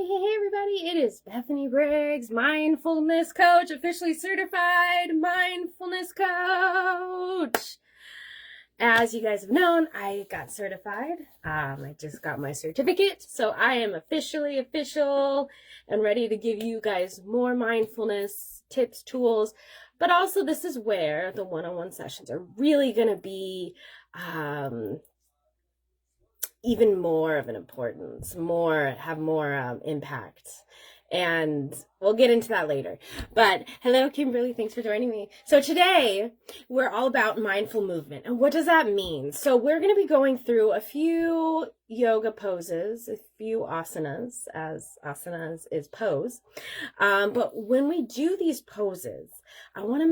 Hey everybody, it is Bethany Briggs, mindfulness coach, officially certified mindfulness coach. As you guys have known, I got certified. I just got my certificate, so I am officially official and ready to give you guys more mindfulness tips, tools, but also this is where the one-on-one sessions are really going to be even more of an importance, have more impact. And we'll get into that later. But hello, Kimberly. Thanks for joining me. So today we're all about mindful movement. And what does that mean? So we're going to be going through a few yoga poses, a few asanas, as asanas is pose. But when we do these poses, I want to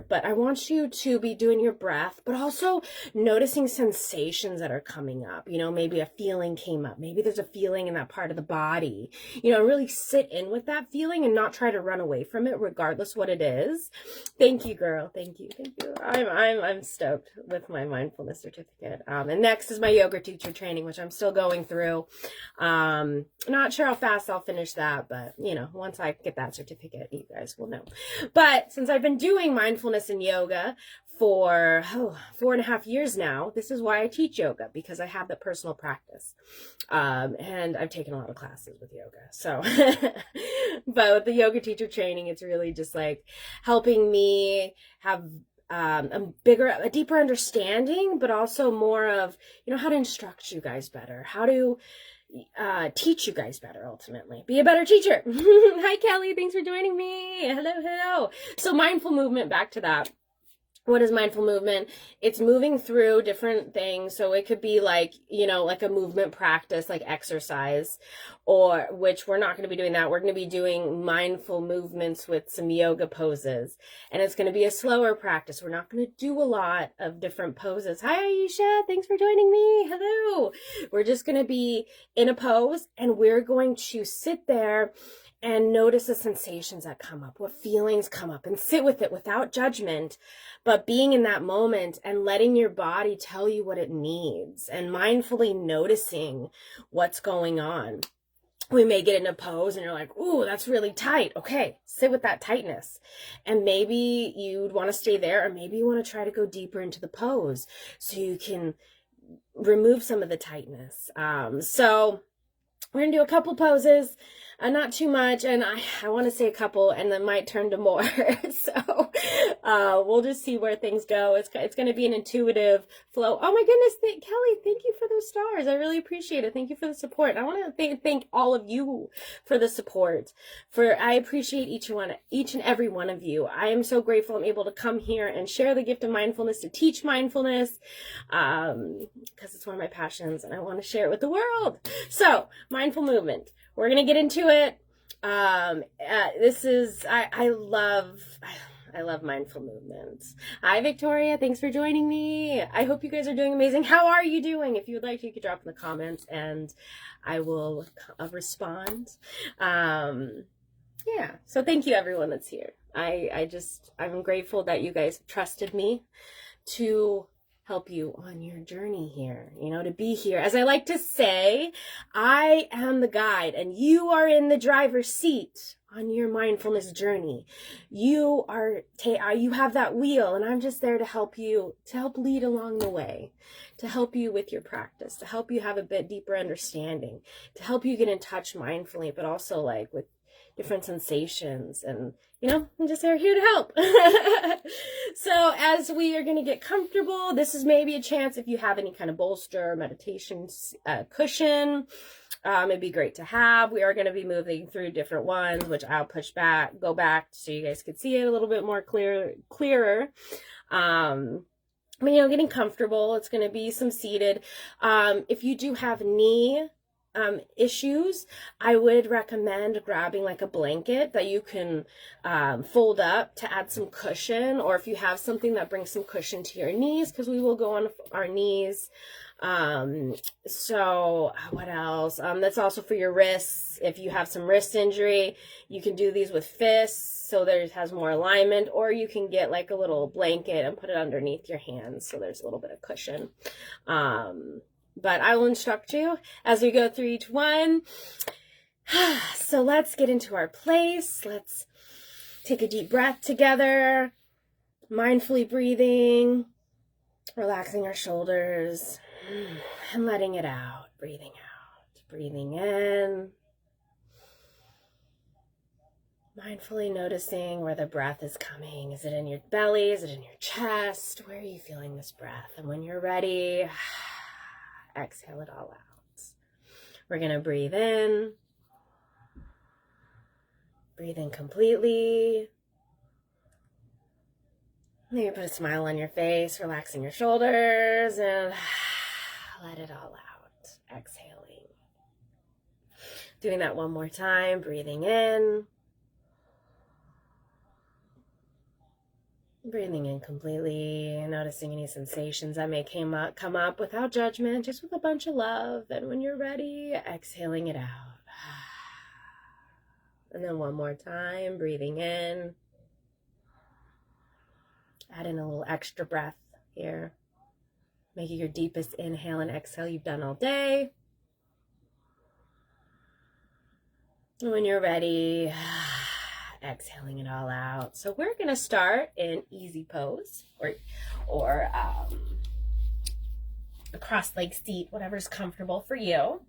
but I want you to be doing your breath, but also noticing sensations that are coming up. You know, maybe a feeling came up. Maybe there's a feeling in that part of the body. You know, really sit in with that feeling and not try to run away from it, regardless what it is. Thank you, girl. Thank you. I'm stoked with my mindfulness certificate. And next is my yoga teacher training, which I'm still going through. Not sure how fast I'll finish that, but you know, once I get that certificate, you guys will know. But since I've been doing mindfulness and yoga for 4.5 years now, this is why I teach yoga, because I have that personal practice. And I've taken a lot of classes with yoga. So, but with the yoga teacher training, it's really just like helping me have a deeper understanding, but also more of, you know, how to instruct you guys better, how to teach you guys better, ultimately be a better teacher. Hi Kelly, thanks for joining me. Hello. So mindful movement, back to that. What is mindful movement? It's moving through different things. So it could be like, you know, like a movement practice, like exercise, or which we're not going to be doing that. We're going to be doing mindful movements with some yoga poses. And it's going to be a slower practice. We're not going to do a lot of different poses. Hi, Aisha. Thanks for joining me. Hello. We're just going to be in a pose and we're going to sit there and notice the sensations that come up, what feelings come up, and sit with it without judgment, but being in that moment and letting your body tell you what it needs and mindfully noticing what's going on. We may get in a pose and you're like, ooh, that's really tight. Okay, sit with that tightness. And maybe you'd want to stay there, or maybe you want to try to go deeper into the pose so you can remove some of the tightness. So we're going to do a couple poses. Not too much, and I want to say a couple, and then might turn to more. So we'll just see where things go. It's going to be an intuitive flow. Oh my goodness, Kelly, thank you for those stars. I really appreciate it. Thank you for the support. I want to thank all of you for the support. I appreciate each and every one of you. I am so grateful I'm able to come here and share the gift of mindfulness, to teach mindfulness, because it's one of my passions, and I want to share it with the world. So mindful movement. We're going to get into it. I love mindful movements. Hi, Victoria. Thanks for joining me. I hope you guys are doing amazing. How are you doing? If you would like to, you could drop in the comments and I will respond. Yeah. So thank you, everyone that's here. I'm grateful that you guys trusted me to help you on your journey here, you know, to be here. As I like to say, I am the guide and you are in the driver's seat on your mindfulness journey. You have that wheel, and I'm just there to help you, to help lead along the way, to help you with your practice, to help you have a bit deeper understanding, to help you get in touch mindfully, but also like with different sensations. And you know, I'm just here to help. So as we are going to get comfortable, this is maybe a chance, if you have any kind of bolster or meditation cushion, it'd be great to have. We are going to be moving through different ones, which I'll go back so you guys can see it a little bit more clearer. But, you know, getting comfortable. It's going to be some seated. If you do have knee issues, I would recommend grabbing like a blanket that you can fold up to add some cushion, or if you have something that brings some cushion to your knees, because we will go on our knees. So what else? That's also for your wrists. If you have some wrist injury, you can do these with fists, so there has more alignment, or you can get like a little blanket and put it underneath your hands so there's a little bit of cushion. but I will instruct you as we go through each one. So let's get into our place. Let's take a deep breath together, mindfully breathing, relaxing our shoulders, and letting it out, breathing out, breathing in. Mindfully noticing where the breath is coming. Is it in your belly? Is it in your chest? Where are you feeling this breath? And when you're ready, exhale it all out. We're going to breathe in. Breathe in completely. Maybe put a smile on your face, relaxing your shoulders, and let it all out. Exhaling. Doing that one more time. Breathing in. Breathing in completely, noticing any sensations that may come up without judgment, just with a bunch of love. And when you're ready, exhaling it out. And then one more time, breathing in. Add in a little extra breath here. Make it your deepest inhale and exhale you've done all day. And when you're ready, exhaling it all out. So we're going to start in easy pose or a cross-leg seat, whatever's comfortable for you.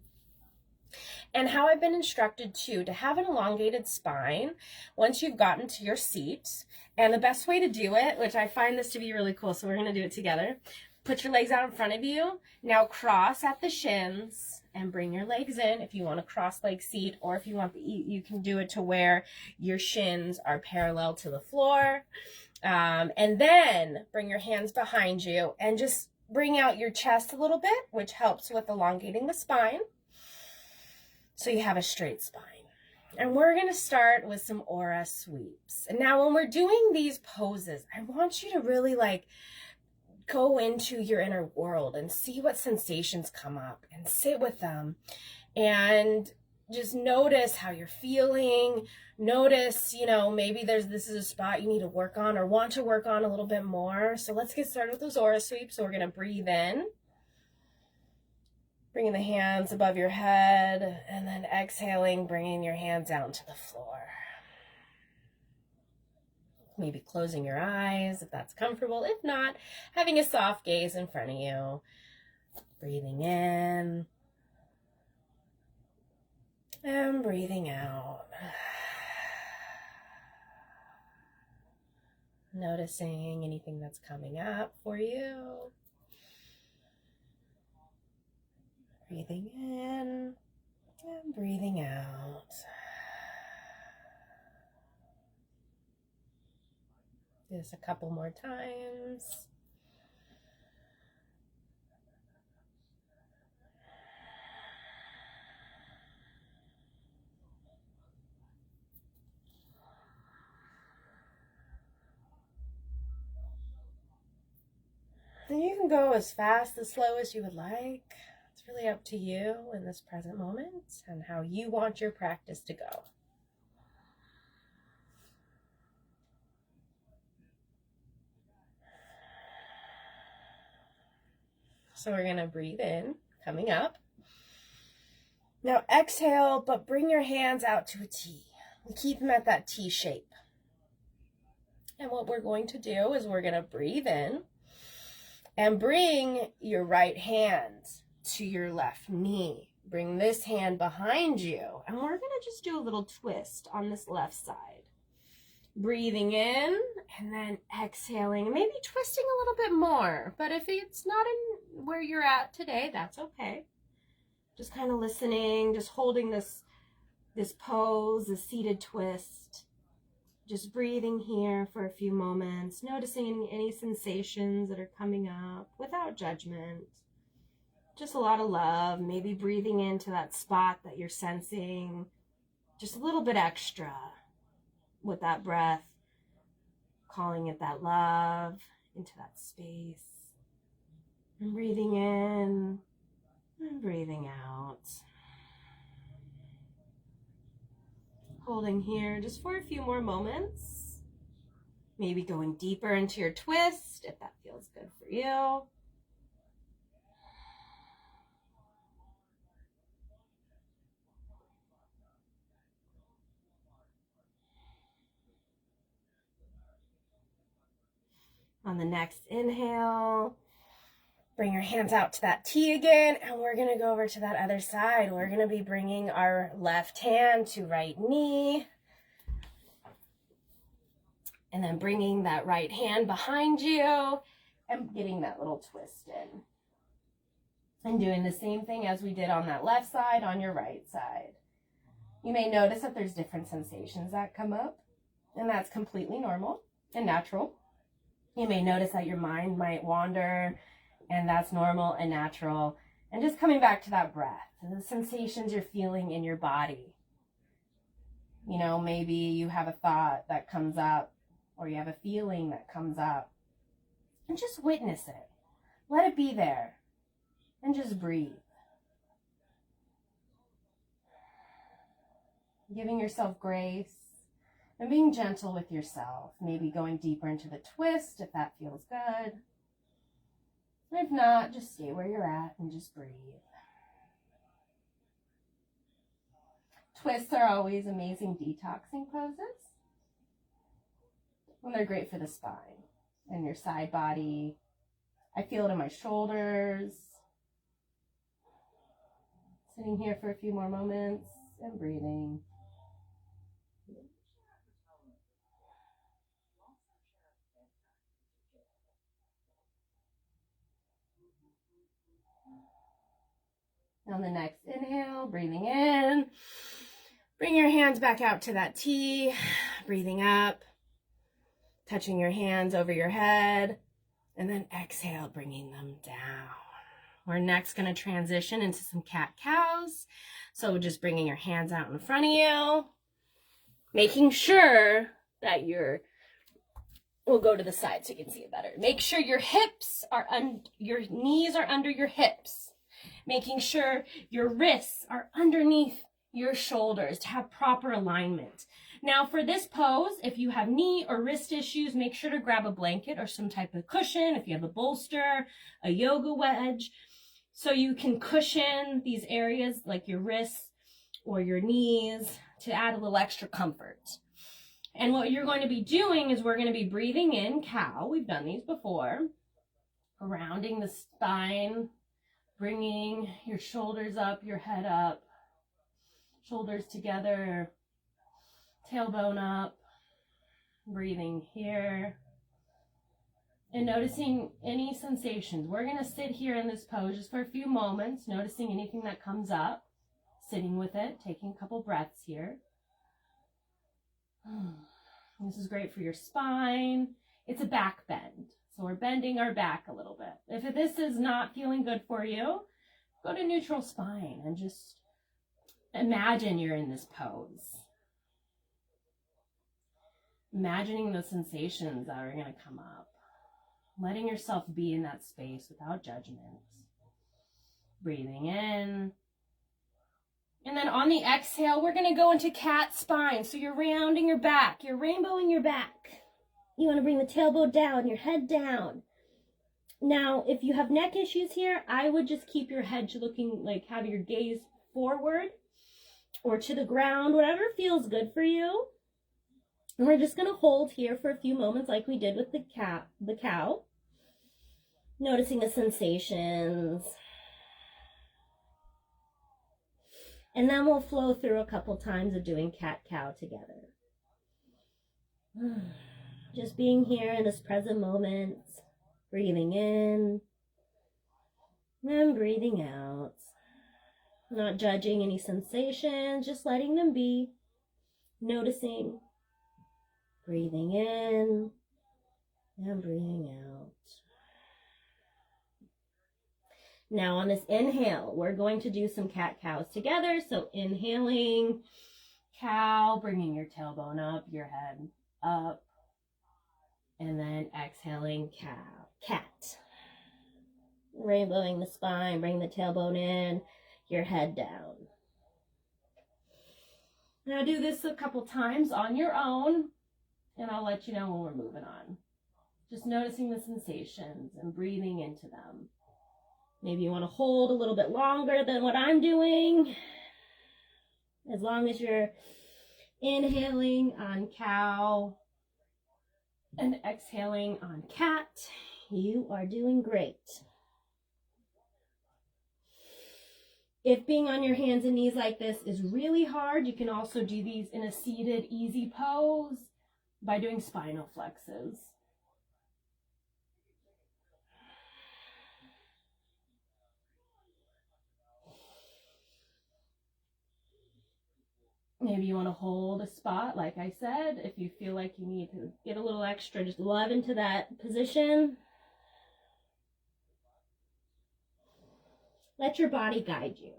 And how I've been instructed to have an elongated spine once you've gotten to your seat. And the best way to do it, which I find this to be really cool, so we're going to do it together. Put your legs out in front of you. Now cross at the shins and bring your legs in if you want a cross-leg seat, or if you want, you can do it to where your shins are parallel to the floor. And then bring your hands behind you and just bring out your chest a little bit, which helps with elongating the spine, so you have a straight spine. And we're going to start with some aura sweeps. And now when we're doing these poses, I want you to really go into your inner world and see what sensations come up and sit with them and just notice how you're feeling. Notice, maybe this is a spot you need to work on or want to work on a little bit more. So let's get started with those aura sweeps. So we're going to breathe in, bringing the hands above your head, and then exhaling, bringing your hands out to the floor. Maybe closing your eyes if that's comfortable. If not, having a soft gaze in front of you. Breathing in and breathing out. Noticing anything that's coming up for you. Breathing in and breathing out. Do this a couple more times. And you can go as fast, as slow as you would like. It's really up to you in this present moment and how you want your practice to go. So we're going to breathe in, coming up. Now exhale, but bring your hands out to a T. Keep them at that T shape. And what we're going to do is we're going to breathe in and bring your right hand to your left knee. Bring this hand behind you. And we're going to just do a little twist on this left side. Breathing in and then exhaling, maybe twisting a little bit more. But if it's not in where you're at today, that's okay. Just kind of listening, just holding this pose, this seated twist. Just breathing here for a few moments, noticing any sensations that are coming up without judgment. Just a lot of love, maybe breathing into that spot that you're sensing, just a little bit extra with that breath, calling it that love into that space. And breathing in and breathing out. Holding here just for a few more moments. Maybe going deeper into your twist if that feels good for you. On the next inhale, bring your hands out to that T again, and we're going to go over to that other side. We're going to be bringing our left hand to right knee, and then bringing that right hand behind you and getting that little twist in. And doing the same thing as we did on that left side on your right side. You may notice that there's different sensations that come up, and that's completely normal and natural. You may notice that your mind might wander, and that's normal and natural. And just coming back to that breath, the sensations you're feeling in your body. You know, maybe you have a thought that comes up, or you have a feeling that comes up. And just witness it. Let it be there. And just breathe. Giving yourself grace and being gentle with yourself. Maybe going deeper into the twist if that feels good. If not, just stay where you're at and just breathe. Twists are always amazing detoxing poses. And they're great for the spine and your side body. I feel it in my shoulders. Sitting here for a few more moments and breathing. On the next inhale, breathing in. Bring your hands back out to that T. Breathing up. Touching your hands over your head. And then exhale, bringing them down. We're next going to transition into some cat-cows. So just bringing your hands out in front of you. Making sure that we'll go to the side so you can see it better. Make sure your hips are your knees are under your hips. Making sure your wrists are underneath your shoulders to have proper alignment. Now for this pose, if you have knee or wrist issues, make sure to grab a blanket or some type of cushion. If you have a bolster, a yoga wedge, so you can cushion these areas like your wrists or your knees to add a little extra comfort. And what you're going to be doing is we're going to be breathing in cow. We've done these before. Rounding the spine, bringing your shoulders up, your head up, shoulders together, tailbone up, breathing here, and noticing any sensations. We're going to sit here in this pose just for a few moments, noticing anything that comes up, sitting with it, taking a couple breaths here. This is great for your spine. It's a back bend. So we're bending our back a little bit. If this is not feeling good for you, go to neutral spine and just imagine you're in this pose. Imagining the sensations that are going to come up. Letting yourself be in that space without judgment. Breathing in. And then on the exhale, we're going to go into cat spine. So you're rounding your back. You're rainbowing your back. You want to bring the tailbone down, your head down. Now, if you have neck issues here, I would just keep your head looking like have your gaze forward or to the ground, whatever feels good for you. And we're just going to hold here for a few moments like we did with the cow. Noticing the sensations. And then we'll flow through a couple times of doing cat-cow together. Just being here in this present moment, breathing in, and breathing out. Not judging any sensations, just letting them be. Noticing, breathing in, and breathing out. Now on this inhale, we're going to do some cat-cows together. So inhaling, cow, bringing your tailbone up, your head up. And then exhaling, cow, cat. Rainbowing the spine, bring the tailbone in, your head down. Now do this a couple times on your own, and I'll let you know when we're moving on. Just noticing the sensations and breathing into them. Maybe you want to hold a little bit longer than what I'm doing. As long as you're inhaling on cow, And exhaling on cat. You are doing great. If being on your hands and knees like this is really hard, you can also do these in a seated, easy pose by doing spinal flexes. Maybe you want to hold a spot, like I said. If you feel like you need to get a little extra, just love into that position. Let your body guide you.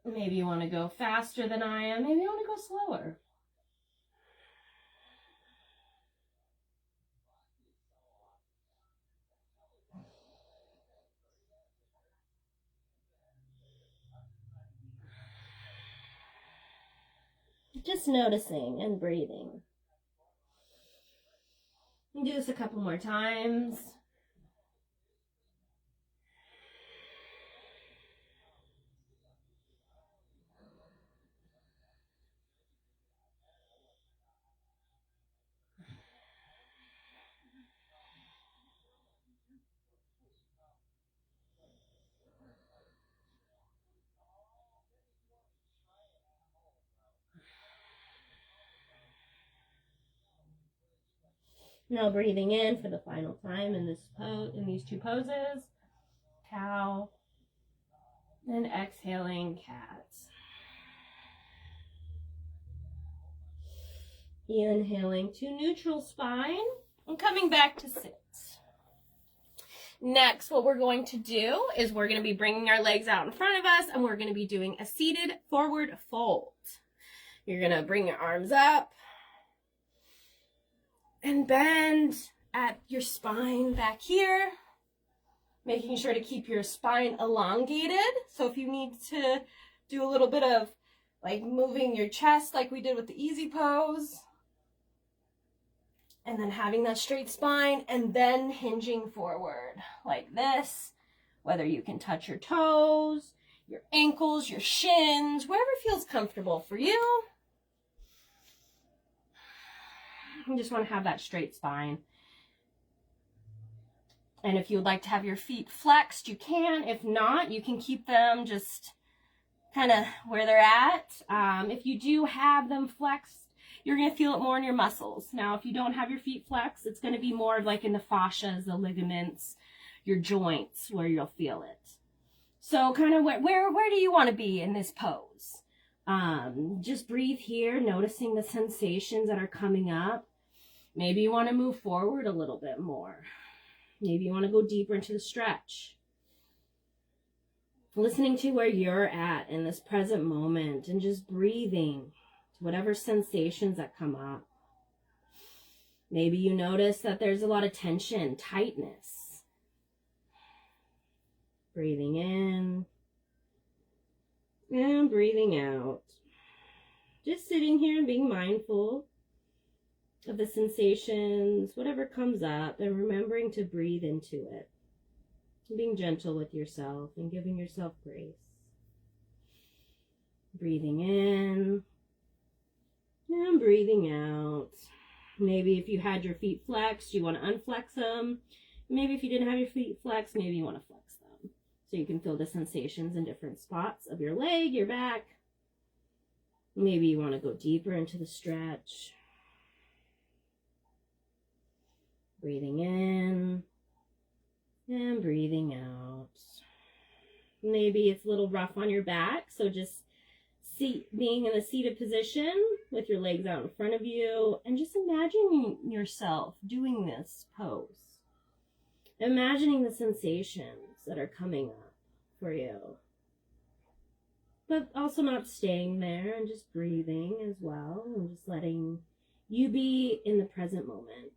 Maybe you want to go faster than I am. Maybe you want to go slower. Just noticing and breathing. You can do this a couple more times. Now breathing in for the final time in this pose, in these two poses, cow, and exhaling cat. Inhaling to neutral spine and coming back to sit. Next, what we're going to do is we're going to be bringing our legs out in front of us and we're going to be doing a seated forward fold. You're going to bring your arms up and bend at your spine back here, making sure to keep your spine elongated. So if you need to do a little bit of like moving your chest like we did with the easy pose, and then having that straight spine and then hinging forward like this, whether you can touch your toes, your ankles, your shins, wherever feels comfortable for you. You just want to have that straight spine. And if you would like to have your feet flexed, you can. If not, you can keep them just kind of where they're at. If you do have them flexed, you're going to feel it more in your muscles. Now, if you don't have your feet flexed, it's going to be more of like in the fascias, the ligaments, your joints where you'll feel it. So kind of where do you want to be in this pose? Just breathe here, noticing the sensations that are coming up. Maybe you want to move forward a little bit more. Maybe you want to go deeper into the stretch. Listening to where you're at in this present moment and just breathing to whatever sensations that come up. Maybe you notice that there's a lot of tension, tightness. Breathing in and breathing out. Just sitting here and being mindful of the sensations, whatever comes up, and remembering to breathe into it. And being gentle with yourself and giving yourself grace. Breathing in and breathing out. Maybe if you had your feet flexed, you want to unflex them. Maybe if you didn't have your feet flexed, maybe you want to flex them. So you can feel the sensations in different spots of your leg, your back. Maybe you want to go deeper into the stretch. Breathing in and breathing out. Maybe it's a little rough on your back, so just being in a seated position with your legs out in front of you and just imagining yourself doing this pose. Imagining the sensations that are coming up for you. But also not staying there and just breathing as well and just letting you be in the present moment.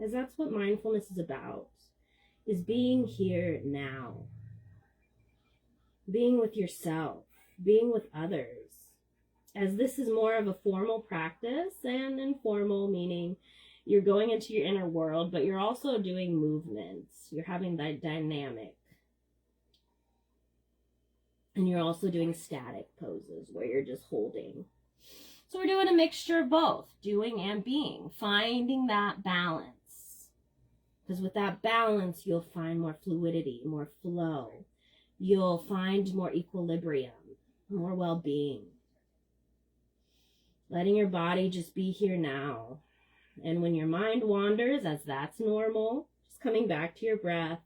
As that's what mindfulness is about, is being here now. Being with yourself, being with others. As this is more of a formal practice and informal, meaning you're going into your inner world, but you're also doing movements. You're having that dynamic And you're also doing static poses where you're just holding. So we're doing a mixture of both, doing and being, finding that balance. Because with that balance, you'll find more fluidity, more flow. You'll find more equilibrium, more well-being. Letting your body just be here now. And when your mind wanders, as that's normal, just coming back to your breath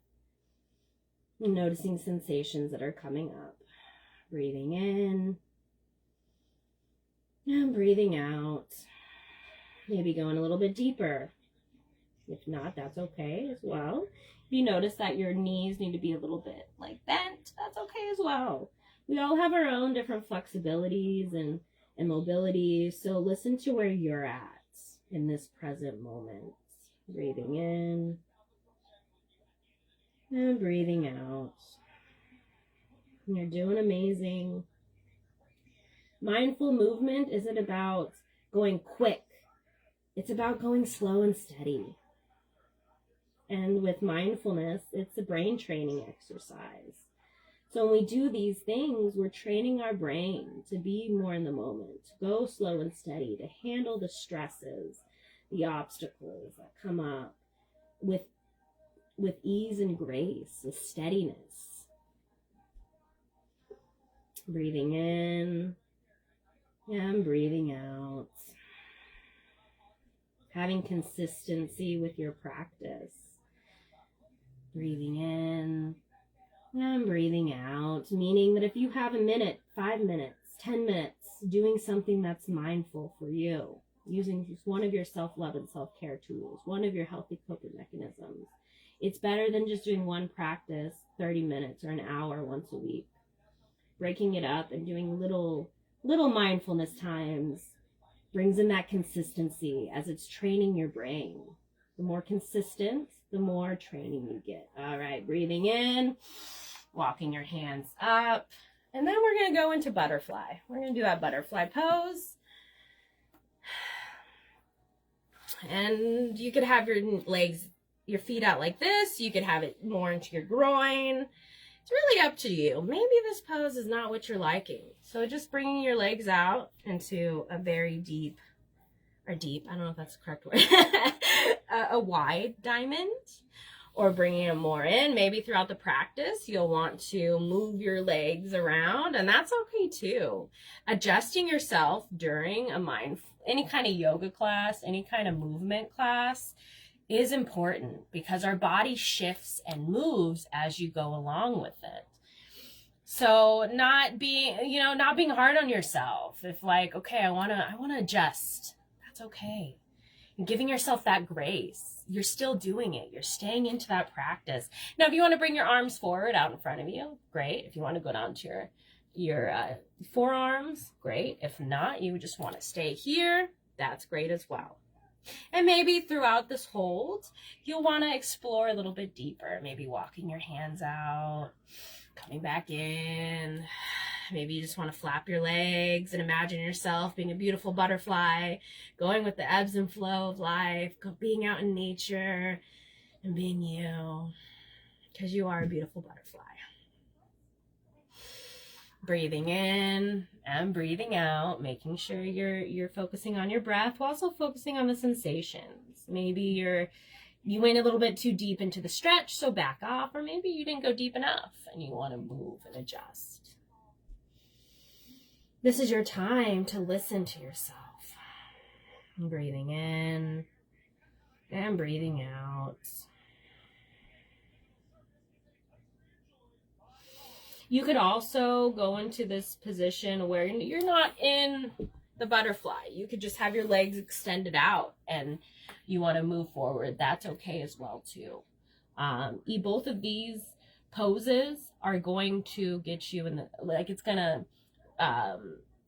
and noticing sensations that are coming up. Breathing in and breathing out. Maybe going a little bit deeper. If not, that's okay as well. If you notice that your knees need to be a little bit like bent, that's okay as well. We all have our own different flexibilities and mobilities. So listen to where you're at in this present moment. Breathing in and breathing out. You're doing amazing. Mindful movement isn't about going quick. It's about going slow and steady. And with mindfulness, it's a brain training exercise. So when we do these things, we're training our brain to be more in the moment, to go slow and steady, to handle the stresses, the obstacles that come up with ease and grace, with steadiness. Breathing in and breathing out. Having consistency with your practice. Breathing in and breathing out, meaning that if you have a minute, 5 minutes, 10 minutes, doing something that's mindful for you, using just one of your self-love and self-care tools, one of your healthy coping mechanisms, it's better than just doing one practice 30 minutes or an hour once a week. Breaking it up and doing little mindfulness times brings in that consistency as it's training your brain. The more consistent, the more training you get. All right, breathing in, walking your hands up, and then we're going to go into butterfly. We're going to do that butterfly pose. And you could have your feet out like this. You could have it more into your groin. It's really up to you. Maybe this pose is not what you're liking. So just bringing your legs out into a very deep, I don't know if that's the correct word, a wide diamond, or bringing them more in. Maybe throughout the practice, you'll want to move your legs around, and that's okay too. Adjusting yourself during any kind of yoga class, any kind of movement class is important because our body shifts and moves as you go along with it. So not being hard on yourself. If like, okay, I want to adjust. That's okay. And giving yourself that grace. You're still doing it. You're staying into that practice. Now, if you want to bring your arms forward out in front of you, great. If you want to go down to your forearms, great. If not, you just want to stay here, that's great as well. And maybe throughout this hold, you'll want to explore a little bit deeper. Maybe walking your hands out, coming back in. Maybe you just want to flap your legs and imagine yourself being a beautiful butterfly, going with the ebbs and flow of life, being out in nature and being you, because you are a beautiful butterfly. Breathing in and breathing out, making sure you're focusing on your breath while also focusing on the sensations. Maybe you went a little bit too deep into the stretch, so back off, or maybe you didn't go deep enough and you want to move and adjust. This is your time to listen to yourself. Breathing in and breathing out. You could also go into this position where you're not in the butterfly. You could just have your legs extended out and you want to move forward. That's okay as well too. Both of these poses are going to get you in it's going to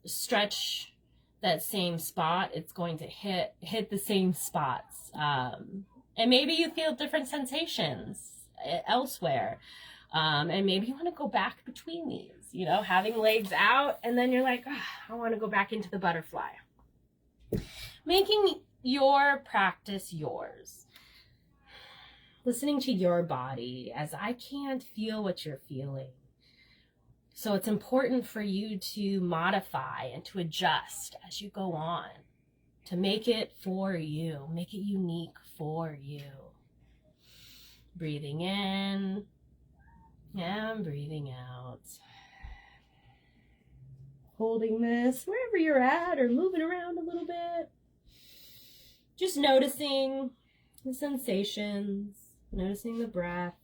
stretch that same spot. It's going to hit the same spots. And maybe you feel different sensations elsewhere. And maybe you want to go back between these, having legs out, and then you're like, I want to go back into the butterfly. Making your practice yours. Listening to your body as I can't feel what you're feeling. So it's important for you to modify and to adjust as you go on, to make it for you, make it unique for you. Breathing in and breathing out. Holding this wherever you're at or moving around a little bit. Just noticing the sensations, noticing the breath,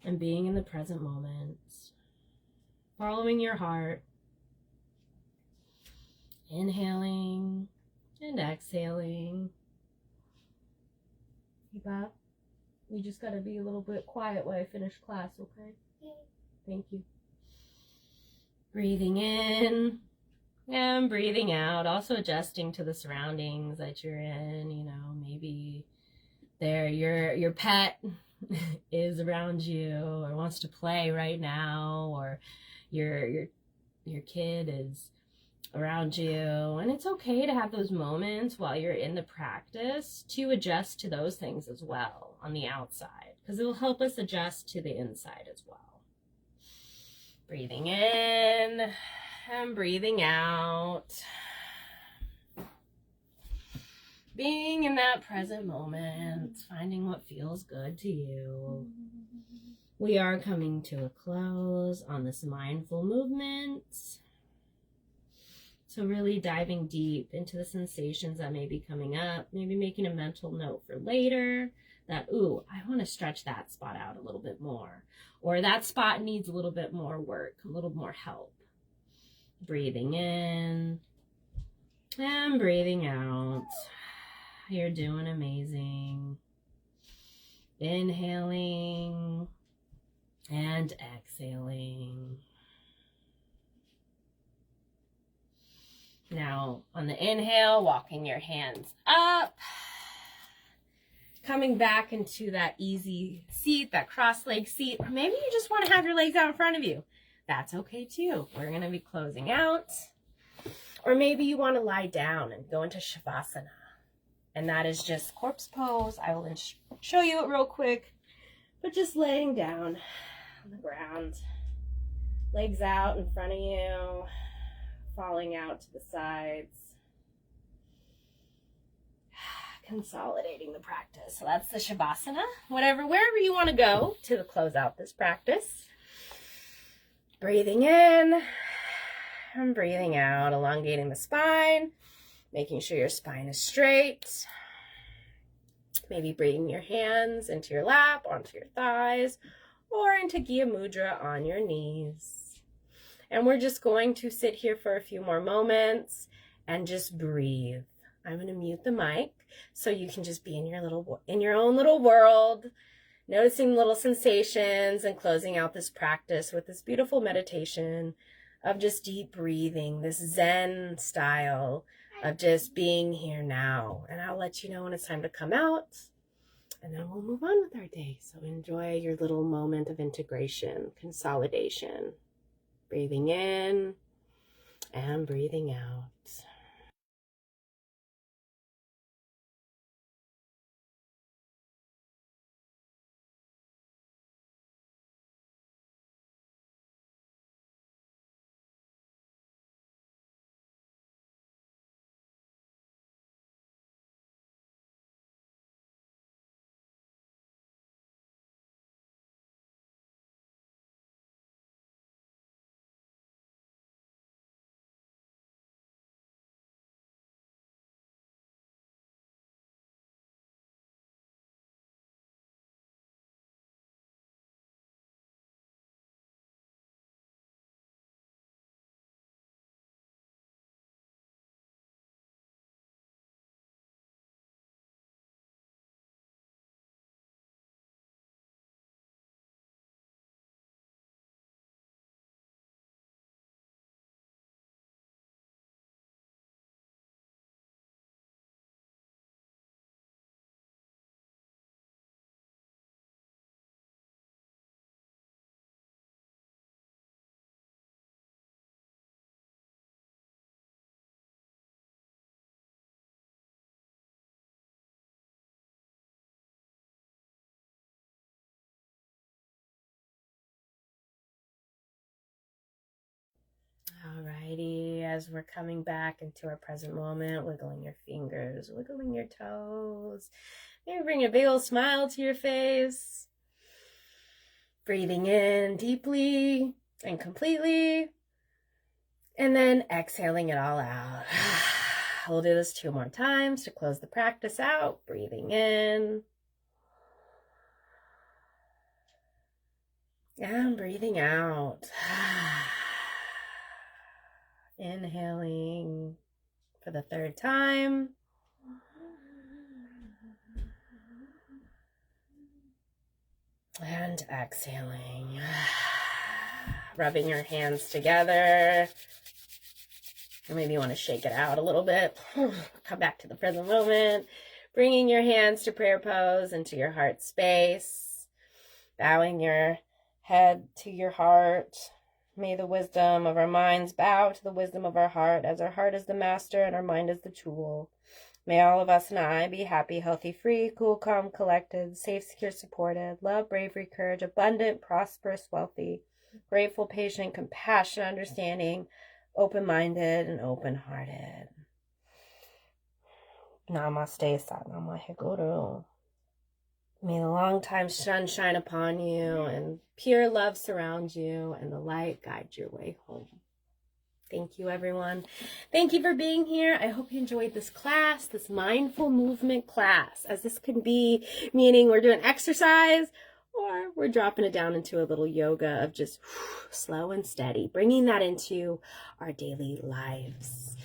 and being in the present moment. Following your heart. Inhaling and exhaling. Keep up. We just got to be a little bit quiet while I finish class, okay? Thank you. Breathing in and breathing out. Also adjusting to the surroundings that you're in. You know, maybe your pet is around you or wants to play right now, or your kid is around you, and it's okay to have those moments while you're in the practice to adjust to those things as well on the outside, because it will help us adjust to the inside as well. Breathing in and breathing out, being in that present moment, finding what feels good to you. We are coming to a close on this mindful movement. So really diving deep into the sensations that may be coming up, maybe making a mental note for later that, ooh, I want to stretch that spot out a little bit more, or that spot needs a little bit more work, a little more help. Breathing in and breathing out. You're doing amazing. Inhaling and exhaling. Now, on the inhale, walking your hands up, coming back into that easy seat, that cross-leg seat, or maybe you just want to have your legs out in front of you. That's okay too. We're going to be closing out. Or maybe you want to lie down and go into Shavasana. And that is just corpse pose. I will show you it real quick, but just laying down on the ground, legs out in front of you, falling out to the sides, consolidating the practice. So that's the Shavasana. Wherever you want to go to close out this practice. Breathing in and breathing out, elongating the spine, making sure your spine is straight. Maybe bringing your hands into your lap, onto your thighs, or into Gya Mudra on your knees. And we're just going to sit here for a few more moments and just breathe. I'm going to mute the mic so you can just be in your own little world, noticing little sensations and closing out this practice with this beautiful meditation of just deep breathing, this Zen style of just being here now. And I'll let you know when it's time to come out, and then we'll move on with our day. So enjoy your little moment of integration, consolidation. Breathing in and breathing out. as we're coming back into our present moment, wiggling your fingers, wiggling your toes. Maybe bring a big old smile to your face. Breathing in deeply and completely. And then exhaling it all out. We'll do this 2 more times to close the practice out. Breathing in. And breathing out. Inhaling for the 3rd time. And exhaling. Rubbing your hands together. Or maybe you want to shake it out a little bit. Come back to the present moment. Bringing your hands to prayer pose into your heart space. Bowing your head to your heart. May the wisdom of our minds bow to the wisdom of our heart, as our heart is the master and our mind is the tool. May all of us and I be happy, healthy, free, cool, calm, collected, safe, secure, supported, love, bravery, courage, abundant, prosperous, wealthy, grateful, patient, compassionate, understanding, open-minded, and open-hearted. Namaste, Satnam Guru. May the long time sun shine upon you and pure love surround you and the light guide your way home. Thank you, everyone. Thank you for being here. I hope you enjoyed this class, this mindful movement class, as this can be meaning we're doing exercise or we're dropping it down into a little yoga of just slow and steady, bringing that into our daily lives.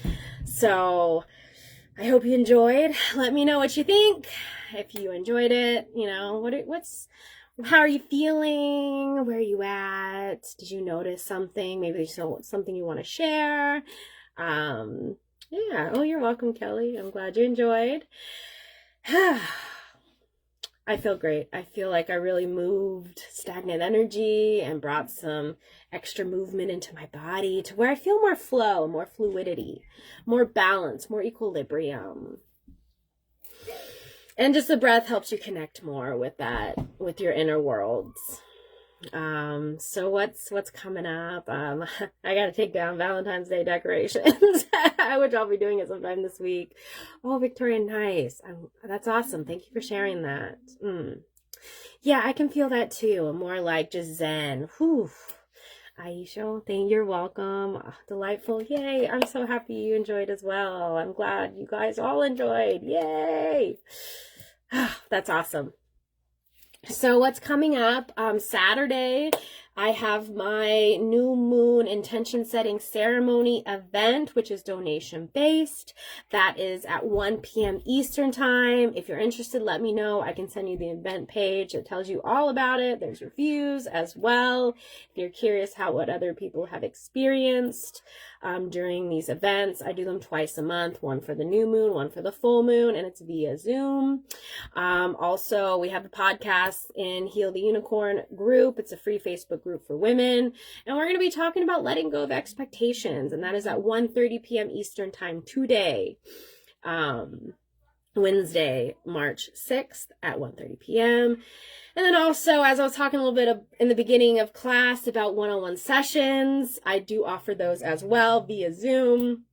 So I hope you enjoyed. Let me know what you think. If you enjoyed it, how are you feeling? Where are you at? Did you notice something? Maybe there's something you want to share. Yeah. Oh, you're welcome, Kelly. I'm glad you enjoyed. I feel great. I feel like I really moved stagnant energy and brought some extra movement into my body to where I feel more flow, more fluidity, more balance, more equilibrium. And just the breath helps you connect more with that, with your inner worlds. So what's coming up? I got to take down Valentine's Day decorations, which I'll be doing it sometime this week. Oh, Victoria, nice. That's awesome. Thank you for sharing that. Yeah, I can feel that too. I'm more like just zen. Whew. Aisha, you're welcome. Oh, delightful. Yay. I'm so happy you enjoyed as well. I'm glad you guys all enjoyed. Yay. That's awesome. So what's coming up? Saturday, I have my new moon intention setting ceremony event, which is donation based. That is at 1 p.m. Eastern time. If you're interested, let me know. I can send you the event page that tells you all about it. There's reviews as well. If you're curious what other people have experienced during these events, I do them twice a month, one for the new moon, one for the full moon, and it's via Zoom. Also, we have the podcast in Heal the Unicorn group. It's a free Facebook group for women, and we're going to be talking about letting go of expectations, and that is at 1:30 p.m. Eastern time today, Wednesday, March 6th at 1:30 p.m. And then also, as I was talking a little bit in the beginning of class about one-on-one sessions, I do offer those as well via Zoom.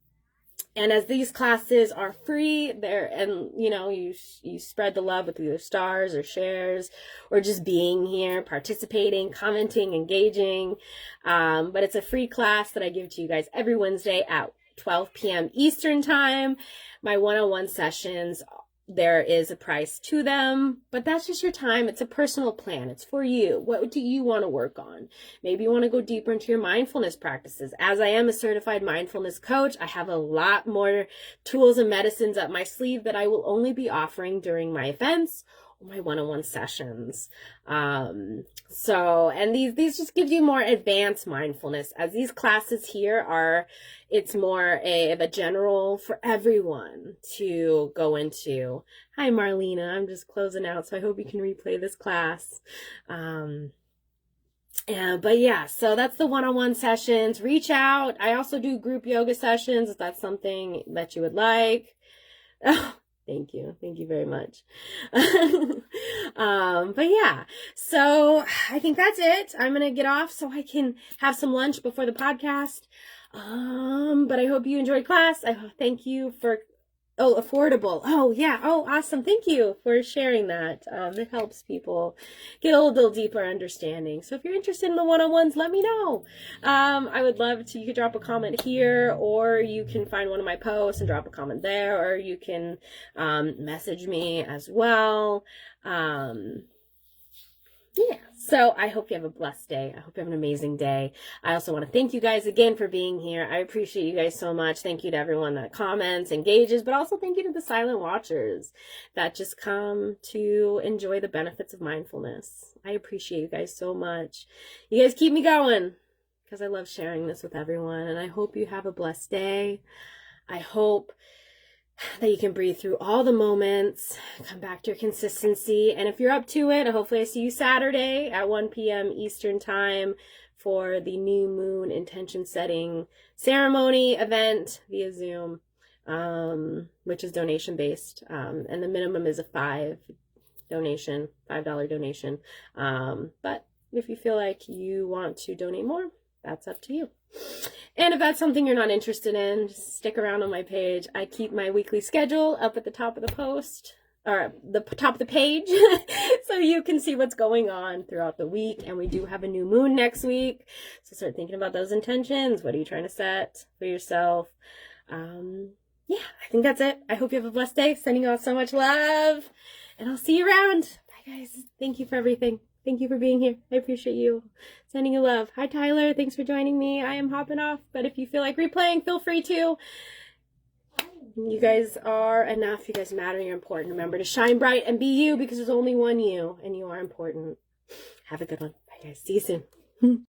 And as these classes are free, you spread the love with either stars or shares or just being here, participating, commenting, engaging. But it's a free class that I give to you guys every Wednesday at 12 p.m. Eastern time. My one-on-one sessions, there is a price to them, but that's just your time. It's a personal plan. It's for you. What do you want to work on? Maybe you want to go deeper into your mindfulness practices. As I am a certified mindfulness coach, I have a lot more tools and medicines up my sleeve that I will only be offering during my events or my one-on-one sessions. And these just give you more advanced mindfulness, as these classes here it's more of a general for everyone to go into. Hi, Marlena. I'm just closing out, so I hope you can replay this class. So that's the one-on-one sessions. Reach out. I also do group yoga sessions if that's something that you would like. Oh, thank you. Thank you very much. So I think that's it. I'm going to get off so I can have some lunch before the podcast. But I hope you enjoyed class. I thank you for, oh, affordable. Oh, yeah. Oh, awesome. Thank you for sharing that. It helps people get a little deeper understanding. So if you're interested in the one-on-ones, let me know. I would love to, you could drop a comment here, or you can find one of my posts and drop a comment there, or you can message me as well. Yeah, so I hope you have a blessed day. I hope you have an amazing day. I also want to thank you guys again for being here. I appreciate you guys so much. Thank you to everyone that comments, engages, but also thank you to the silent watchers that just come to enjoy the benefits of mindfulness. I appreciate you guys so much. You guys keep me going because I love sharing this with everyone, and I hope you have a blessed day. I hope that you can breathe through all the moments, come back to your consistency, and if you're up to it, hopefully I see you Saturday at 1 p.m. Eastern Time for the new moon intention setting ceremony event via Zoom, which is donation based, and the minimum is a $5 donation. But if you feel like you want to donate more, that's up to you. And if that's something you're not interested in, just stick around on my page. I keep my weekly schedule up at the top of the post, or the top of the page, so you can see what's going on throughout the week. And we do have a new moon next week, so start thinking about those intentions. What are you trying to set for yourself? Yeah, I think that's it. I hope you have a blessed day. Sending you all so much love, and I'll see you around. Bye, guys. Thank you for everything. Thank you for being here. I appreciate you. Sending you love. Hi, Tyler. Thanks for joining me. I am hopping off, but if you feel like replaying, feel free to. You guys are enough. You guys matter. You're important. Remember to shine bright and be you, because there's only one you, and you are important. Have a good one. Bye, guys. See you soon.